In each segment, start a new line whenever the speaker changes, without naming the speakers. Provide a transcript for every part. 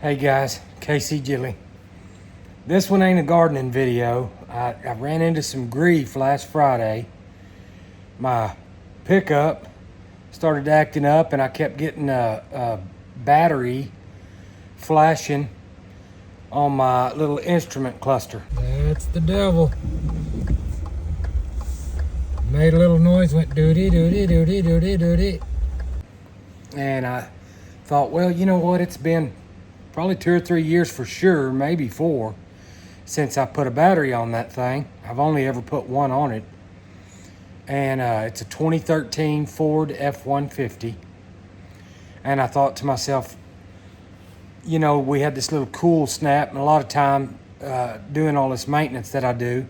Hey guys, KC Jilly. This one ain't a gardening video. I ran into some grief last Friday. My pickup started acting up and I kept getting a battery flashing on my little instrument cluster. That's the devil. Made a little noise, went doody doody doody doody doody. And I thought, well, you know what, it's been probably 2 or 3 years for sure, maybe 4, since I put a battery on that thing. I've only ever put one on it. And it's a 2013 Ford F150. And I thought to myself, you know, we had this little cool snap, and a lot of time doing all this maintenance that I do,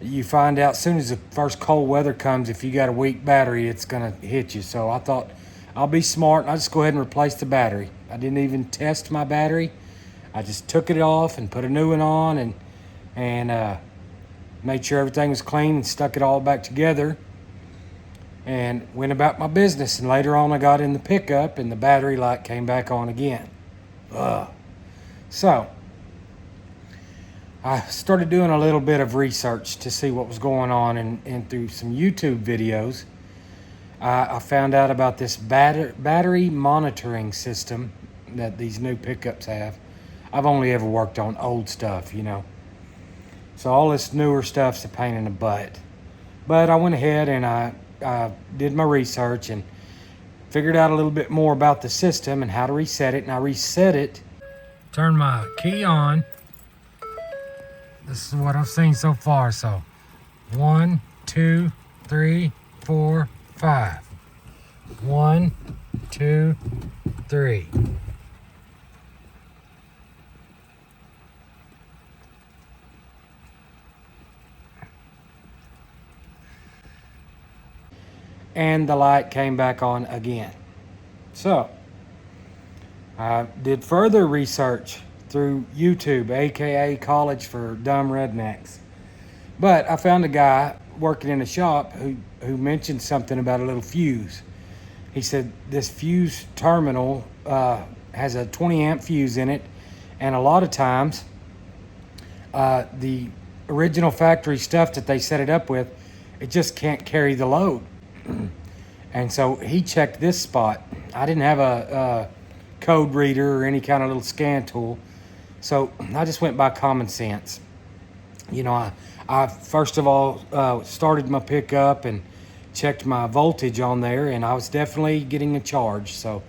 you find out as soon as the first cold weather comes, if you got a weak battery, it's gonna hit you. So I thought, I'll be smart and I'll just go ahead and replace the battery. I didn't even test my battery. I just took it off and put a new one on and made sure everything was clean and stuck it all back together and went about my business. And later on I got in the pickup and the battery light came back on again. So I started doing a little bit of research to see what was going on, and through some YouTube videos I found out about this battery monitoring system that these new pickups have. I've only ever worked on old stuff, you know. So all this newer stuff's a pain in the butt. But I went ahead and I did my research and figured out a little bit more about the system and how to reset it. And I reset it. Turn my key on. This is what I've seen so far. So 1, 2, 3, 4, 5. 1, 2, 3. And the light came back on again. So I did further research through YouTube, aka College for Dumb Rednecks. But I found a guy working in a shop who mentioned something about a little fuse. He said this fuse terminal has a 20 amp fuse in it, and a lot of times the original factory stuff that they set it up with, it just can't carry the load. And so he checked this spot. I didn't have a code reader or any kind of little scan tool, so I just went by common sense. You know, I first of all started my pickup and checked my voltage on there, and I was definitely getting a charge. So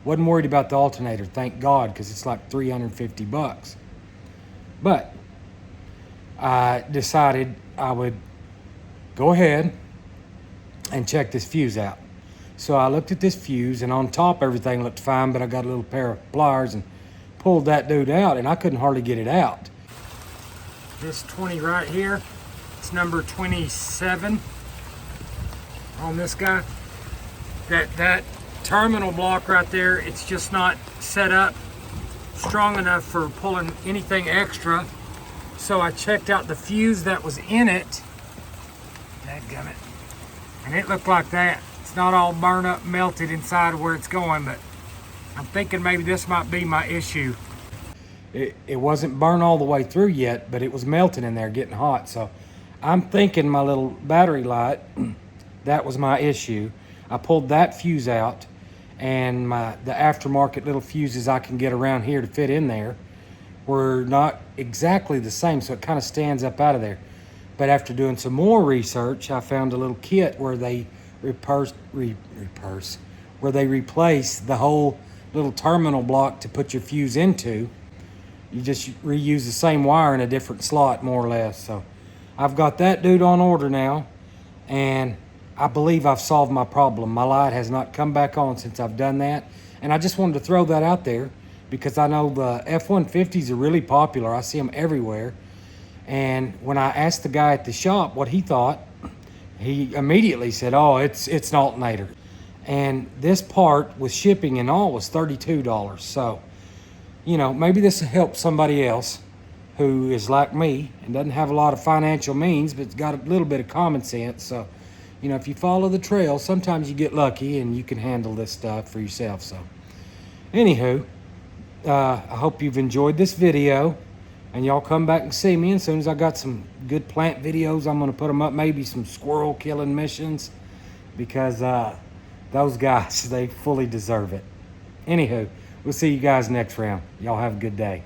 wasn't worried about the alternator, thank God, because it's like $350. But I decided I would go ahead and check this fuse out. So I looked at this fuse, and on top everything looked fine, but I got a little pair of pliers and pulled that dude out, and I couldn't hardly get it out. This 20 right here, it's number 27 on this guy. That terminal block right there, it's just not set up strong enough for pulling anything extra. So I checked out the fuse that was in it. Dadgummit. And it looked like that. It's not all burned up, melted inside where it's going, but I'm thinking maybe this might be my issue. It wasn't burned all the way through yet, but it was melting in there, getting hot. So I'm thinking my little battery light, that was my issue. I pulled that fuse out, and the aftermarket little fuses I can get around here to fit in there were not exactly the same, so it kind of stands up out of there. But after doing some more research, I found a little kit where they replace the whole little terminal block to put your fuse into. You just reuse the same wire in a different slot, more or less. So I've got that dude on order now, and I believe I've solved my problem. My light has not come back on since I've done that. And I just wanted to throw that out there because I know the F-150s are really popular. I see them everywhere. And when I asked the guy at the shop what he thought, he immediately said, oh, it's an alternator. And this part with shipping and all was $32. So, you know, maybe this will help somebody else. who is like me and doesn't have a lot of financial means, but's got a little bit of common sense. So, you know, if you follow the trail, sometimes you get lucky and you can handle this stuff for yourself. So, anywho, I hope you've enjoyed this video, and y'all come back and see me. And as soon as I got some good plant videos, I'm going to put them up, maybe some squirrel killing missions, because those guys, they fully deserve it. Anywho, we'll see you guys next round. Y'all have a good day.